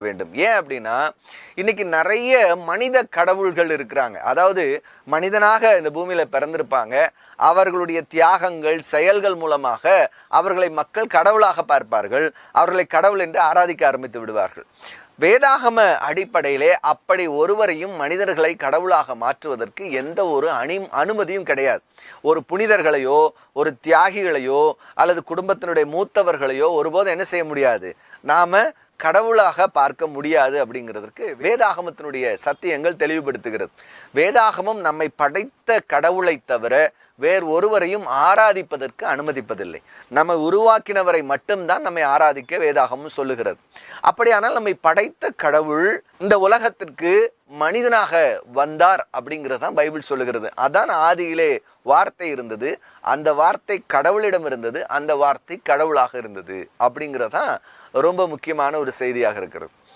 வேண்டும். ஏன் அப்படின்னா இன்னைக்கு நிறைய மனித கடவுள்கள் இருக்கிறாங்க. அதாவது மனிதனாக இந்த பூமியில பிறந்திருப்பாங்க. அவர்களுடைய தியாகங்கள் செயல்கள் மூலமாக அவர்களை மக்கள் கடவுளாக பார்ப்பார்கள். அவர்களை கடவுள் என்று ஆராதிக்க ஆரம்பித்து விடுவார்கள். வேதாகம அடிப்படையிலே அப்படி ஒருவரையும் மனிதர்களை கடவுளாக மாற்றுவதற்கு எந்த ஒரு அனுமதியும் கிடையாது. ஒரு புனிதர்களையோ ஒரு தியாகிகளையோ அல்லது குடும்பத்தினுடைய மூத்தவர்களையோ ஒருபோதும் என்ன செய்ய முடியாது, நாம கடவுளாக பார்க்க முடியாது. அப்படிங்கிறதுக்கு வேதாகமத்தினுடைய சத்தியங்கள் தெளிவுபடுத்துகிறது. வேதாகமம் நம்மை படைத்த கடவுளை தவிர வேறு ஒருவரையும் ஆராதிப்பதற்கு அனுமதிப்பதில்லை. நம்மை உருவாக்கினவரை மட்டும்தான் நம்மை ஆராதிக்க வேதாகமம் சொல்லுகிறது. அப்படியானால் நம்மை படைத்த கடவுள் இந்த உலகத்திற்கு மனிதனாக வந்தார் அப்படிங்கிறது தான் பைபிள் சொல்லுகிறது. அதான் ஆதியிலே வார்த்தை இருந்தது, அந்த வார்த்தை கடவுளிடம் இருந்தது, அந்த வார்த்தை கடவுளாக இருந்தது அப்படிங்கிறதான் ரொம்ப முக்கியமான ஒரு செய்தியாக இருக்கிறது.